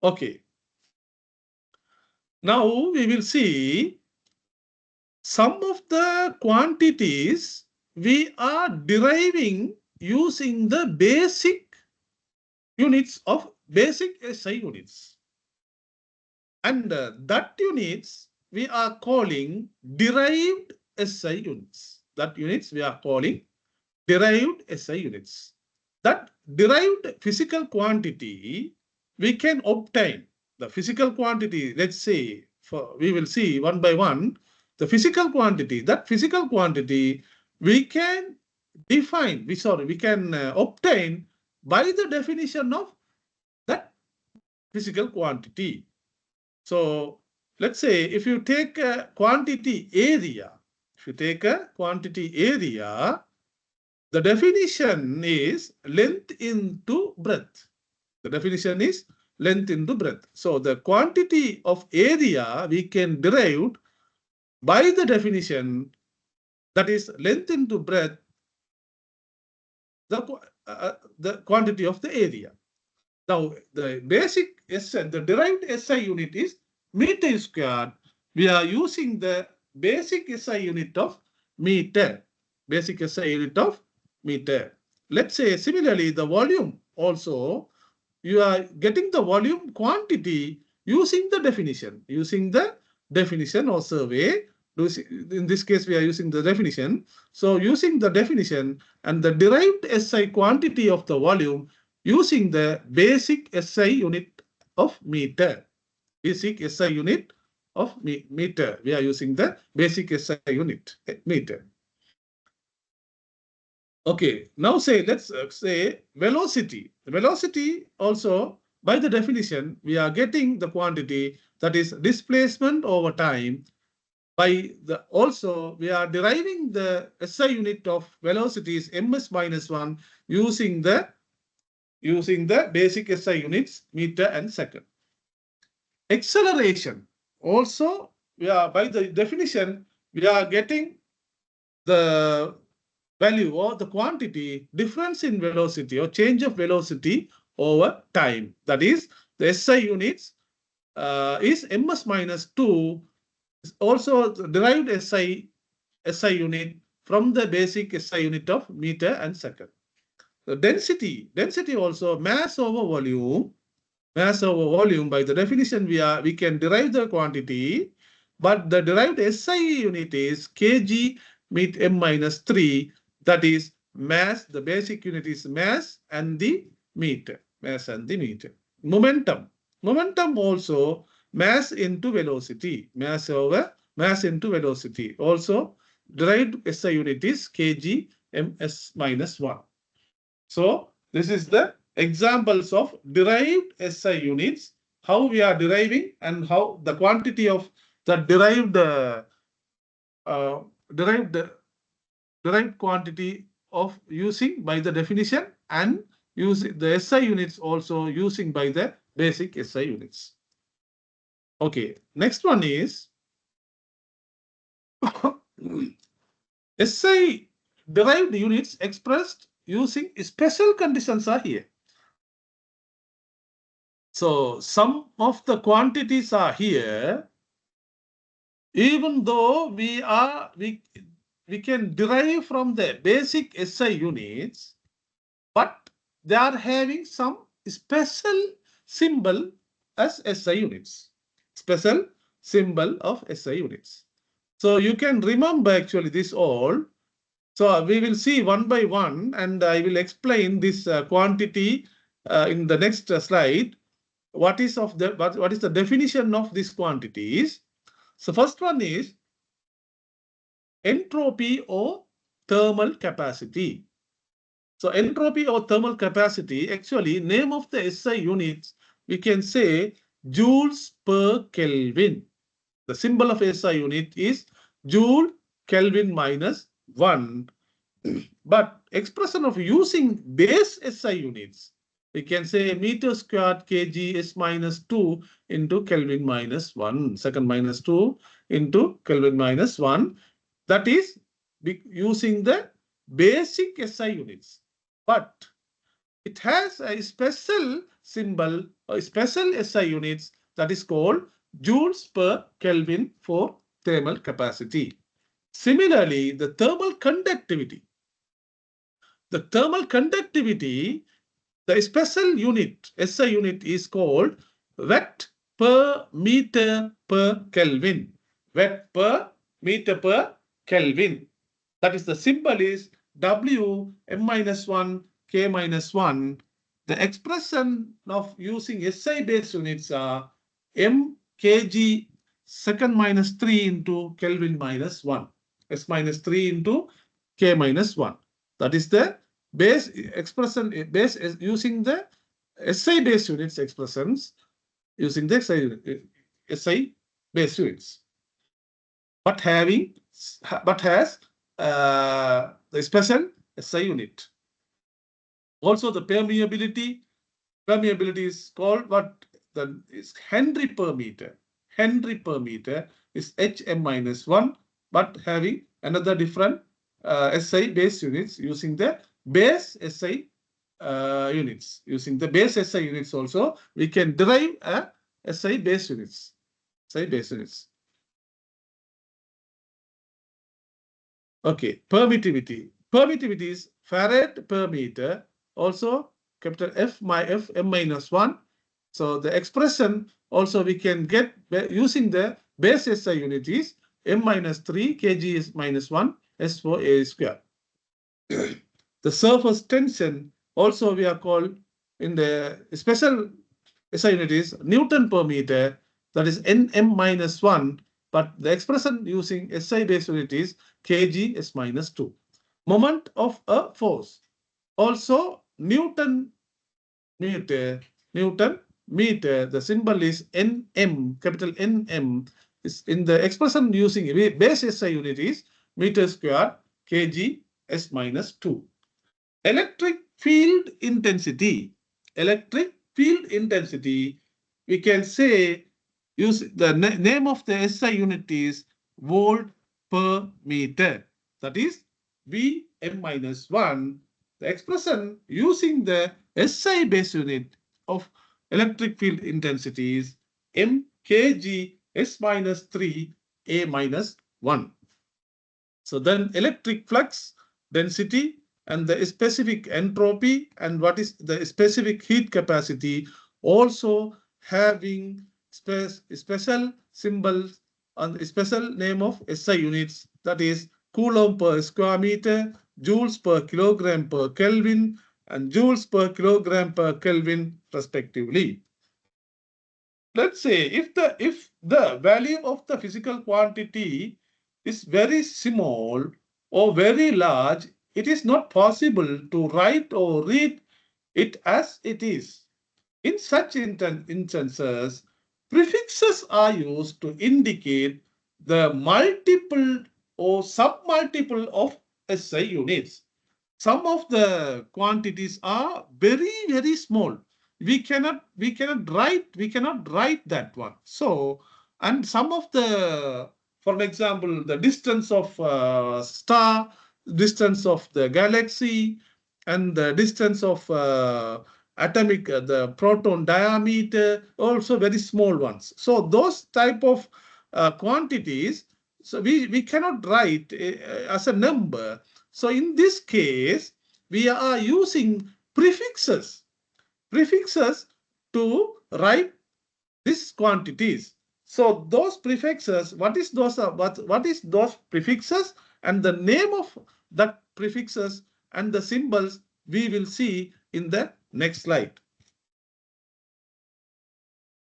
Okay. Now we will see some of the quantities we are deriving using the basic units of basic SI units. And that units we are calling derived SI units. That units we are calling derived SI units. That derived physical quantity we can obtain. The physical quantity, let's say, we will see one by one, the physical quantity, that physical quantity we can we can obtain by the definition of that physical quantity. So let's say if you take a quantity area, the definition is length into breadth. The definition is length into breadth. So the quantity of area we can derive by the definition, that is length into breadth, the quantity of the area. Now the basic SI, the derived SI unit is meter squared. We are using the basic SI unit of meter. Basic SI unit of meter. Let's say similarly the volume also, you are getting the volume quantity using the definition. Using the definition or survey. In this case, we are using the definition. So using the definition and the derived SI quantity of the volume using the basic SI unit of meter. Basic SI unit of meter. We are using the basic SI unit meter. Okay, now let's say velocity. Velocity also, by the definition, we are getting the quantity that is displacement over time. Also, we are deriving the SI unit of velocity is ms minus 1 using the basic SI units meter and second. Acceleration. Also, we are by the definition, we are getting the value or the quantity difference in velocity or change of velocity over time. That is, the SI units is ms minus 2, also derived SI unit from the basic SI unit of meter and second. The density also mass over volume. Mass over volume, by the definition we can derive the quantity, but the derived SI unit is kg meet m minus 3. That is mass. The basic unit is mass and the meter. Mass and the meter. Momentum also mass into velocity. Mass into velocity. Also derived SI unit is kg ms minus 1. So this is the examples of derived SI units, how we are deriving and how the quantity of the derived quantity of using by the definition and using the SI units also using by the basic SI units. Okay, next one is SI derived units expressed using special conditions are here. So some of the quantities are here, even though we can derive from the basic SI units, but they are having some special symbol as SI units. Special symbol of SI units. So you can remember actually this all. So we will see one by one, and I will explain this quantity in the next slide. What is the definition of these quantities? So first one is entropy or thermal capacity. So entropy or thermal capacity, actually name of the SI units, we can say joules per Kelvin. The symbol of SI unit is joule Kelvin minus 1. But expression of using base SI units, we can say meter squared kg s minus 2 into Kelvin minus 1, second minus 2 into Kelvin minus 1. That is using the basic SI units. But it has a special symbol or special SI units that is called joules per Kelvin for thermal capacity. Similarly, the thermal conductivity. The thermal conductivity, the special unit, SI unit is called watt per meter per Kelvin. Watt per meter per Kelvin. That is the symbol is W m minus 1 K minus 1. The expression of using SI based units are m kg second minus 3 into Kelvin minus 1. S minus 3 into K minus 1. That is the base expression, base is using the SI based units expressions using the SI based units. But has the special SI unit. Also, the permeability is called what is Henry per meter. Henry per meter is Hm minus 1, but having another different SI base units using the base SI units. Using the base SI units also, we can derive a SI base units. SI base units. Okay, permittivity. Permittivity is farad per meter, also capital F m minus 1. So the expression also we can get using the base SI unit is m minus 3 kg is minus 1 S4 A square. The surface tension also we are called in the special SI unit is Newton per meter, that is Nm minus 1, but the expression using SI base unit is kg s minus 2. Moment of a force, also Newton meter, the symbol is Nm, capital Nm, is in the expression using base SI unit is meter square kg s minus 2. Electric field intensity. Electric field intensity, we can say, use the name of the SI unit is volt per meter. That is Vm minus 1. The expression using the SI base unit of electric field intensity is m kg s minus 3 A minus 1. So then electric flux density and the specific entropy and what is the specific heat capacity also having special symbols and special name of SI units, that is coulomb per square meter, joules per kilogram per Kelvin and joules per kilogram per Kelvin respectively. Let's say if the value of the physical quantity is very small or very large, it is not possible to write or read it as it is. In such instances, prefixes are used to indicate the multiple or submultiple of SI units. Some of the quantities are very, very small. We cannot write that one. So, and some of the, for example, the distance of star, distance of the galaxy, and the distance of atomic, the proton diameter, also very small ones. So those type of quantities, so we cannot write as a number. So in this case, we are using prefixes to write these quantities. So those prefixes, what is those prefixes and the name of that prefixes and the symbols we will see in the next slide.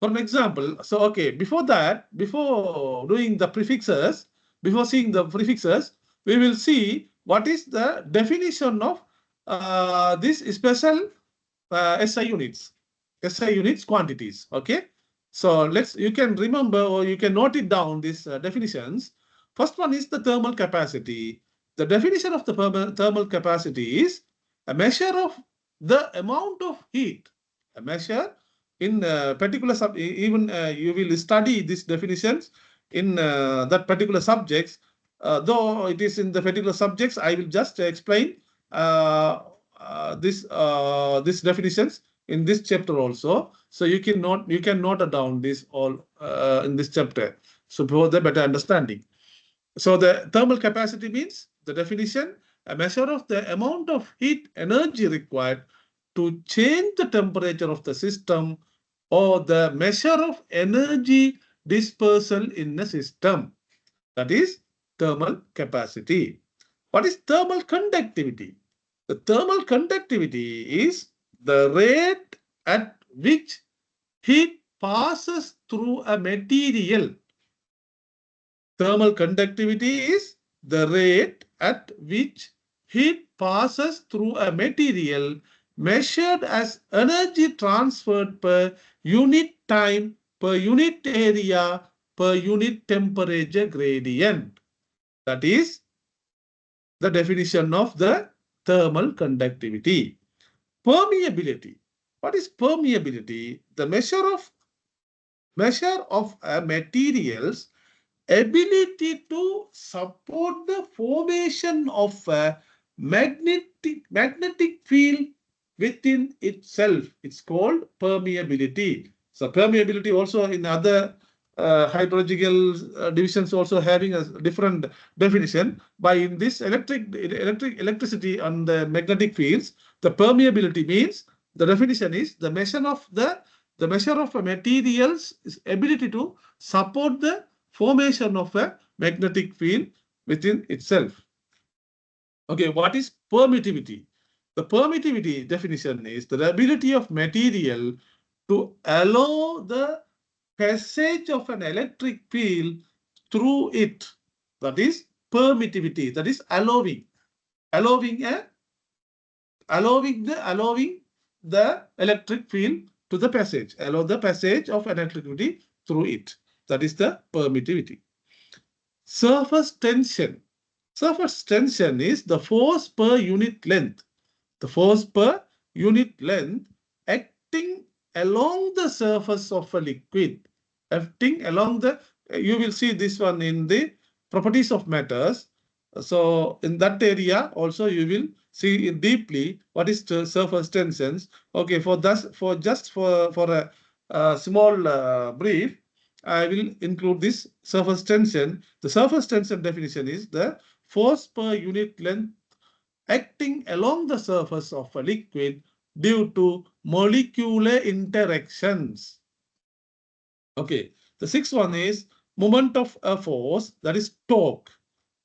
For an example, so okay, before doing the prefixes, before seeing the prefixes, we will see what is the definition of this special SI units quantities. Okay, so you can remember or you can note it down, these definitions. First one is the thermal capacity. The definition of the thermal capacity is a measure of the amount of heat, a measure in particular even you will study these definitions in that particular subjects. Though it is in the particular subjects, I will just explain this definitions in this chapter also. So you can note down this all in this chapter. So for the better understanding. So the thermal capacity means the definition, a measure of the amount of heat energy required to change the temperature of the system, or the measure of energy dispersal in a system. That is thermal capacity. What is thermal conductivity? The thermal conductivity is the rate at which heat passes through a material. Thermal conductivity is the rate at which heat passes through a material, measured as energy transferred per unit time, per unit area, per unit temperature gradient. That is the definition of the thermal conductivity. Permeability. What is permeability? The measure of a material's ability to support the formation of a magnetic field within itself. It's called permeability. So permeability also in other hydrological divisions also having a different definition. By in this electricity and the magnetic fields, the permeability means the definition is the measure of a material's ability to support the formation of a magnetic field within itself. Okay, what is permittivity? The permittivity definition is the ability of material to allow the passage of an electric field through it. That is permittivity. That is allowing the electric field to the passage. Allow the passage of an electricity through it. That is the permittivity. Surface tension. Surface tension is the force per unit length. The force per unit length acting along the surface of a liquid. Acting along the, you will see this one in the properties of matters. So in that area also you will see deeply what is the surface tensions. Okay, for a small brief, I will include this surface tension. The surface tension definition is the force per unit length acting along the surface of a liquid due to molecular interactions. Okay, the sixth one is moment of a force, that is torque.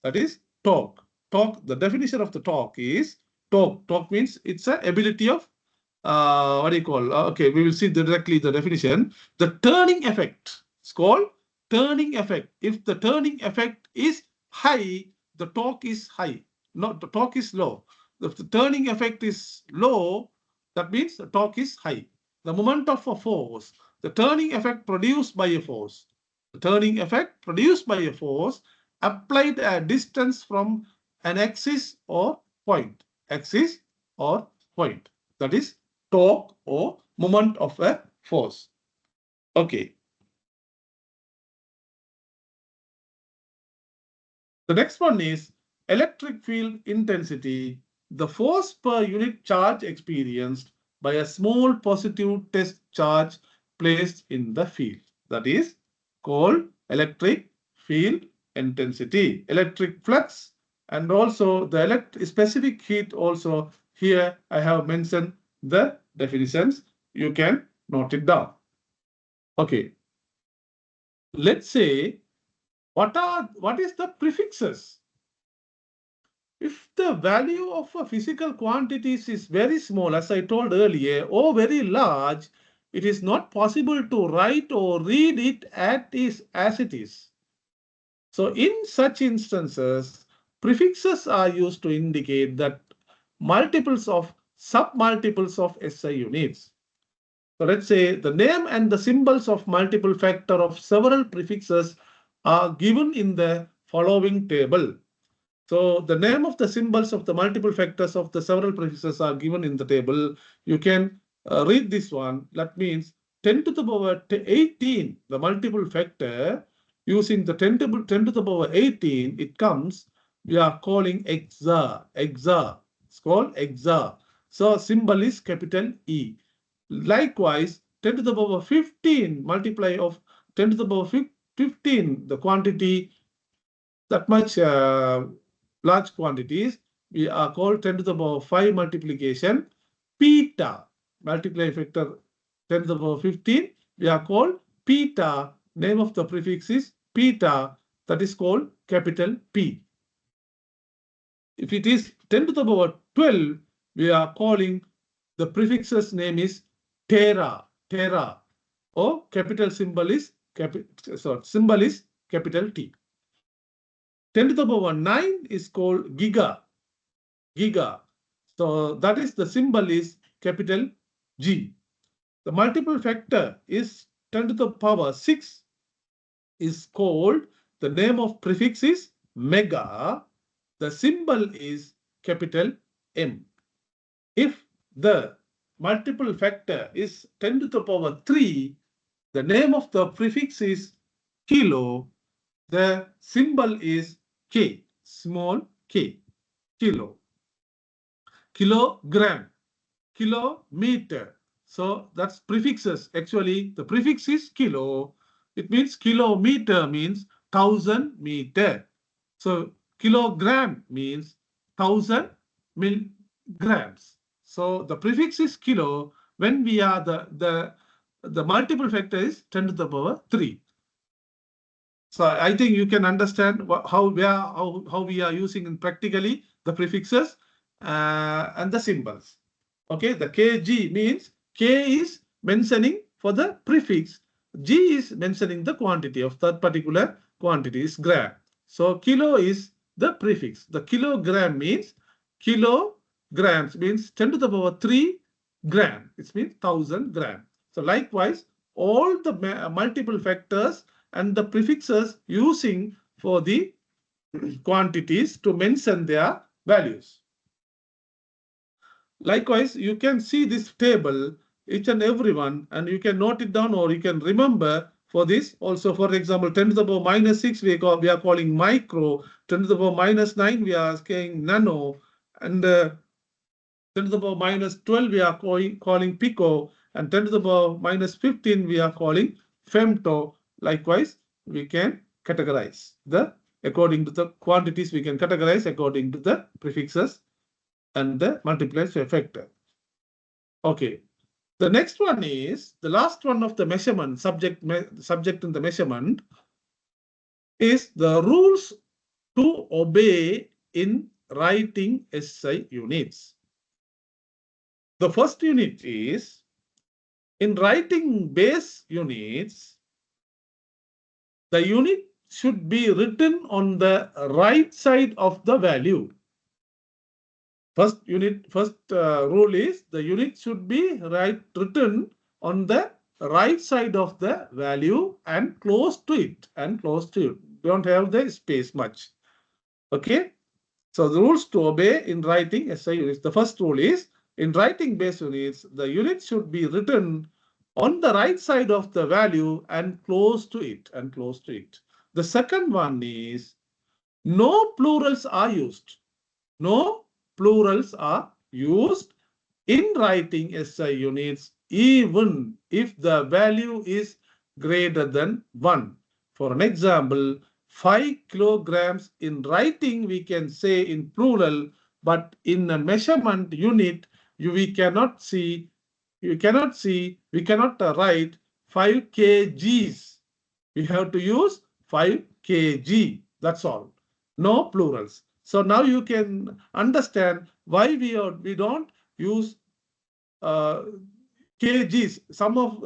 That is torque. Torque, the definition of the torque is torque. Torque means it's an ability of what do you call? Okay, we will see directly the definition. The turning effect. It's called turning effect. If the turning effect is high, the torque is high. Not the torque is low. If the turning effect is low, that means the torque is high. The moment of a force, the turning effect produced by a force. The turning effect produced by a force applied at a distance from an axis or point. Axis or point. That is torque or moment of a force. Okay. The next one is electric field intensity, the force per unit charge experienced by a small positive test charge placed in the field. That is called electric field intensity, electric flux, and also the specific heat also. Here I have mentioned the definitions. You can note it down. Okay. Let's say what is the prefixes? If the value of a physical quantities is very small, as I told earlier, or very large, it is not possible to write or read it as it is. So in such instances, prefixes are used to indicate that multiples of submultiples of SI units. So let's say the name and the symbols of multiple factor of several prefixes are given in the following table. So the name of the symbols of the multiple factors of the several prefixes are given in the table. You can read this one. That means 10 to the power 18, the multiple factor, using the 10 to the power 18, it comes, we are calling exa. It's called exa. So symbol is capital E. Likewise, 10 to the power 15 multiply of 10 to the power 15, the quantity that much large quantities, we are called 10 to the power 5 multiplication. Beta, multiply factor 10 to the power 15, we are called beta. Name of the prefix is beta, that is called capital P. If it is 10 to the power 12, we are calling the prefix's name is tera, or capital symbol is symbol is capital T. 10 to the power 9 is called giga. So that is the symbol is capital G. The multiple factor is 10 to the power 6 is called, the name of prefix is mega. The symbol is capital M. If the multiple factor is 10 to the power 3, the name of the prefix is kilo. The symbol is K, small k, kilo. Kilogram, kilometer. So that's prefixes. Actually, the prefix is kilo. It means kilometer means 1000 meter. So kilogram means 1000 milligrams. So the prefix is kilo. When we are the multiple factor is 10 to the power 3. So I think you can understand how we are using in practically the prefixes and the symbols. Okay, the kg means K is mentioning for the prefix, G is mentioning the quantity of that particular quantity is gram. So kilo is the prefix. The kilogram means kilograms means 10 to the power 3 gram. It means 1000 gram. So likewise, all the multiple factors and the prefixes using for the quantities to mention their values. Likewise, you can see this table, each and every one, and you can note it down or you can remember for this. Also, for example, 10 to the power minus 6, we are calling micro. 10 to the power minus 9, we are saying nano. And 10 to the power minus 12, we are calling pico. And 10 to the power minus 15, we are calling femto. Likewise, we can categorize according to the quantities, we can categorize according to the prefixes and the multiplier factor. Okay. The next one is the last one of the measurement subject in the measurement is the rules to obey in writing SI units. The first unit is in writing base units, the unit should be written on the right side of the value. First rule is the unit should be written on the right side of the value and close to it. Don't have the space much. Okay. So the rules to obey in writing SI units. The first rule is in writing base units, the unit should be written on the right side of the value and close to it. The second one is no plurals are used. No plurals are used in writing SI units even if the value is greater than 1. For an example, 5 kilograms in writing we can say in plural, but in a measurement unit we cannot write 5 kgs. We have to use 5 kg. That's all. No plurals. So now you can understand why we don't use kgs. Some of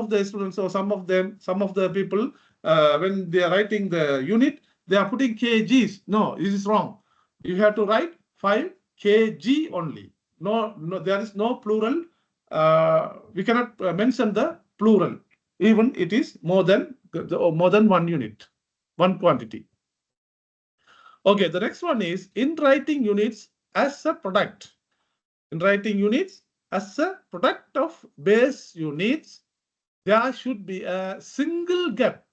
the students or some of the people when they are writing the unit, they are putting kgs. No, this is wrong. You have to write 5 kg only. No, there is no plural. We cannot mention the plural, even it is more than 1 unit, 1 quantity. Okay, the next one is in writing units as a product. In writing units as a product of base units, there should be a single gap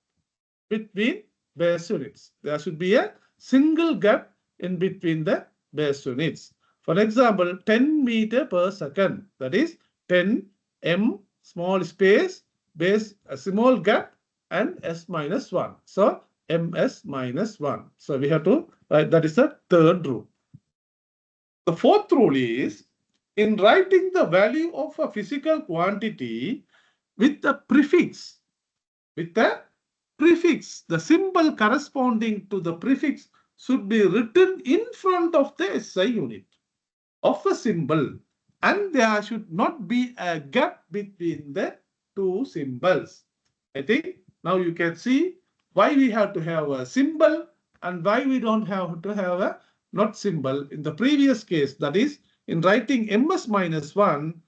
between base units. There should be a single gap in between the base units. For example, 10 meter per second. That is 10 m small space base a small gap and s minus 1. So ms minus 1. So we have to write that is the third rule. The fourth rule is in writing the value of a physical quantity with the prefix, the symbol corresponding to the prefix should be written in front of the SI unit of a symbol, and there should not be a gap between the two symbols. I think now you can see why we have to have a symbol and why we don't have to have a not symbol. In the previous case, that is in writing ms minus 1,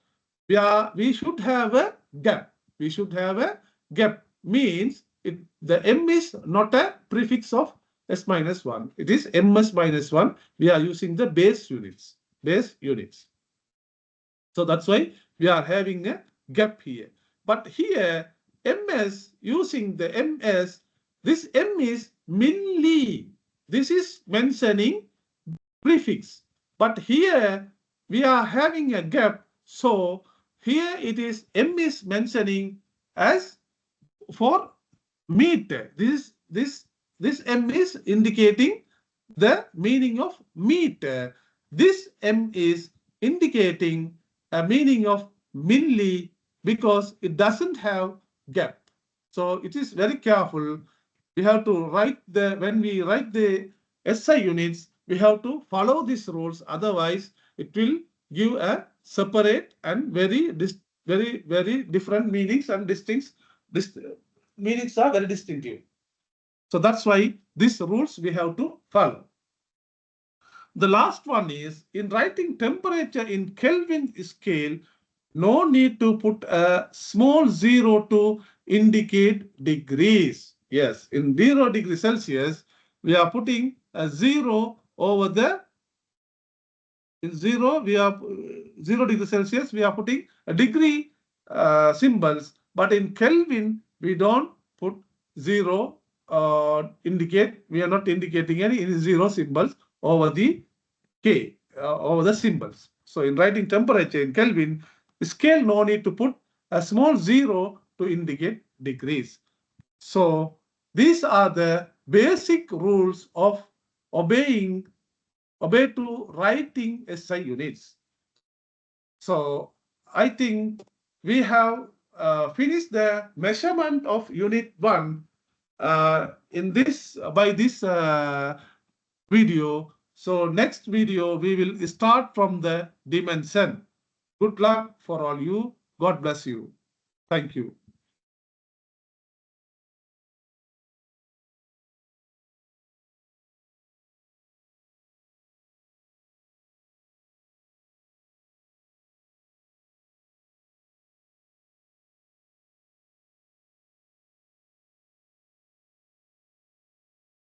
we should have a gap. We should have a gap means the m is not a prefix of s minus 1. It is ms minus 1. We are using the base units. So that's why we are having a gap here. But here, ms, using the ms, this m is milli. This is mentioning prefix. But here, we are having a gap. So here it is m is mentioning as for meter. This m is indicating the meaning of meter. This m is indicating a meaning of milli because it doesn't have gap. So it is very careful. We have to write when we write the SI units, we have to follow these rules. Otherwise, it will give a separate and very different meanings, and meanings are very distinctive. So that's why these rules we have to follow. The last one is in writing temperature in Kelvin scale, no need to put a small 0 to indicate degrees. Yes, in 0 degree Celsius, we are putting a 0 over the in 0, we are 0 degree Celsius, we are putting a degree symbols, but in Kelvin, we don't put 0 we are not indicating any 0 symbols over the K, over the symbols. So in writing temperature in Kelvin, scale no need to put a small 0 to indicate degrees. So these are the basic rules of obey to writing SI units. So I think we have finished the measurement of unit 1 by this video. So next video we will start from the dimension. Good luck for all you. God bless you. Thank you.